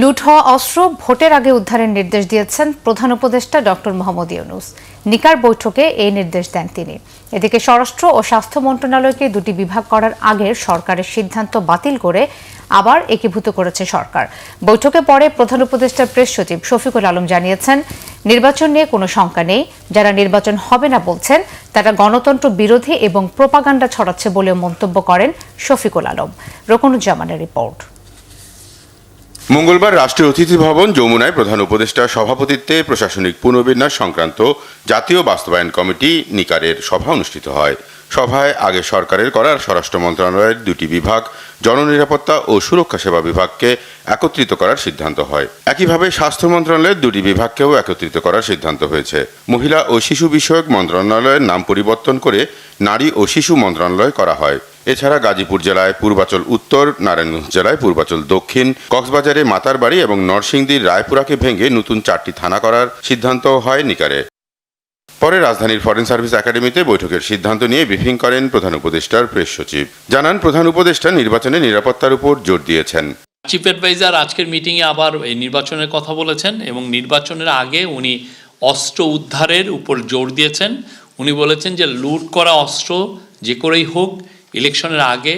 লুট হওয়া অস্ত্র ভোটের আগে উদ্ধারের নির্দেশ দিয়েছেন প্রধান উপদেষ্টা ডক্টর মোহাম্মদ ইউনূস। নিকার বৈঠকে এই নির্দেশ দেন তিনি। এদিকে স্বরাষ্ট্র ও স্বাস্থ্য মন্ত্রণালয়কে দুটি বিভাগ করার আগে সরকারের সিদ্ধান্ত বাতিল করে আবার একীভূত করেছে সরকার। বৈঠকে পরে প্রধান উপদেষ্টার প্রেস সচিব শফিকুল আলম জানিয়েছেন, নির্বাচন নিয়ে কোনো শঙ্কা নেই। যারা নির্বাচন হবে না বলছেন তারা গণতন্ত্র বিরোধী এবং প্রোপাগান্ডা ছড়াচ্ছে বলেও মন্তব্য করেন শফিকুল আলম। রকুনুজ্জামানের রিপোর্ট। মঙ্গলবার রাষ্ট্রীয় অতিথি ভবন যমুনায় প্রধান উপদেষ্টার সভাপতিত্বে প্রশাসনিক পুনর্বিন্যাস সংক্রান্ত জাতীয় বাস্তবায়ন কমিটি নিকারের সভা অনুষ্ঠিত হয়। সভায় আগে সরকারের করার স্বরাষ্ট্র মন্ত্রণালয়ের দুটি বিভাগ জননিরাপত্তা ও সুরক্ষা সেবা বিভাগকে একত্রিত করার সিদ্ধান্ত হয়। একইভাবে স্বাস্থ্য মন্ত্রণালয়ের দুটি বিভাগকেও একত্রিত করার সিদ্ধান্ত হয়েছে। মহিলা ও শিশু বিষয়ক মন্ত্রণালয়ের নাম পরিবর্তন করে নারী ও শিশু মন্ত্রণালয় করা হয়। এছাড়া গাজীপুর জেলায় পূর্বাচল উত্তর, নারায়ণগঞ্জ জেলায় পূর্বাচল দক্ষিণ, কক্সবাজারে মাতারবাড়ি এবং নরসিংদীর রায়পুরাকে ভেঙে নতুন 4টি থানা করার সিদ্ধান্ত হয় নিকারে। পরে রাজধানীর ফরেন সার্ভিস একাডেমিতে বৈঠকের সিদ্ধান্ত নিয়ে ব্রিফিং করেন প্রধান উপদেষ্টার প্রেস সচিব। জানান, প্রধান উপদেষ্টা নির্বাচনে নিরাপত্তার উপর জোর দিয়েছেন। চিফ অ্যাডভাইজার আজকের মিটিংয়ে আবার এই নির্বাচনের কথা বলেছেন এবং নির্বাচনের আগে উনি অস্ত্র উদ্ধারের উপর জোর দিয়েছেন। উনি বলেছেন যে লুট করা অস্ত্র যে করেই হোক ইলেকশনের আগে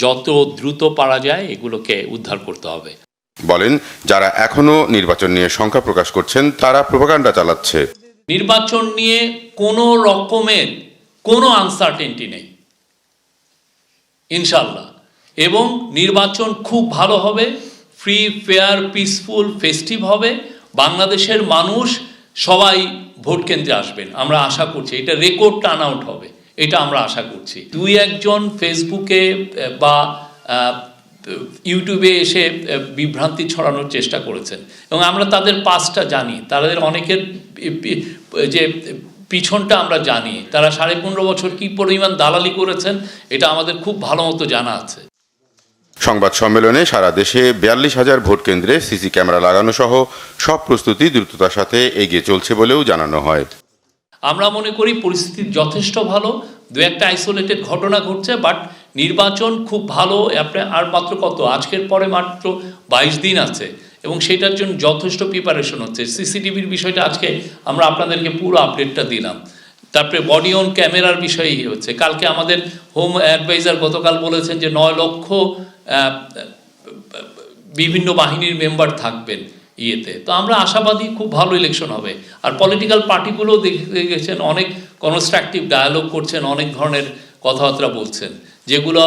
যত দ্রুত পারা যায় এগুলোকে উদ্ধার করতে হবে। বলেন, যারা এখনো নির্বাচন নিয়ে শঙ্কা প্রকাশ করছেন তারা প্রোপাগান্ডা চালাচ্ছে। নির্বাচন নিয়ে কোনো রকমের কোনো আনসার্টেনটি নেই ইনশাল্লাহ, এবং নির্বাচন খুব ভালো হবে, ফ্রি, ফেয়ার, পিসফুল, ফেস্টিভ হবে। বাংলাদেশের মানুষ সবাই ভোট কেন্দ্রে আসবেন আমরা আশা করছি। এটা রেকর্ড টার্ন আউট হবে, এটা আমরা আশা করছি। দুই একজন ফেসবুকে বা ইউটিউবে এসে বিভ্রান্তি ছড়ানোর চেষ্টা করেছেন এবং আমরা তাদের পাসটা জানি, তাদের অনেকের যে পিছনটা আমরা জানি। তারা 15.5 বছর কি পরিমাণ দালালি করেছেন এটা আমাদের খুব ভালো মতো জানা আছে। সংবাদ সম্মেলনে সারা দেশে 42,000 ভোট কেন্দ্রে সিসি ক্যামেরা লাগানো সহ সব প্রস্তুতি দ্রুততার সাথে এগিয়ে চলছে বলেও জানানো হয়। আমরা মনে করি পরিস্থিতি যথেষ্ট ভালো। দু একটা আইসোলেটেড ঘটনা ঘটছে, বাট নির্বাচন খুব ভালো। আর মাত্র আজকের পরে মাত্র 22 দিন আছে এবং সেটার জন্য যথেষ্ট প্রিপারেশন হচ্ছে। সিসিটিভির বিষয়টা আজকে আমরা আপনাদেরকে পুরো আপডেটটা দিলাম। তারপরে বডি অন ক্যামেরার বিষয়ই হচ্ছে। কালকে আমাদের হোম অ্যাডভাইজার গতকাল বলেছেন যে 9 লক্ষ বিভিন্ন বাহিনীর মেম্বার থাকবেন ইয়েতে। তো আমরা আশাবাদী খুব ভালো ইলেকশন হবে। আর পলিটিক্যাল পার্টিগুলোও দেখেছেন অনেক কনস্ট্রাকটিভ ডায়ালগ করছেন, অনেক ধরনের কথাবার্তা বলছেন যেগুলো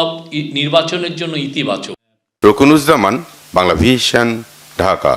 নির্বাচনের জন্য ইতিবাচক। রকুনুজ্জামান, বাংলা ভিশন, ঢাকা।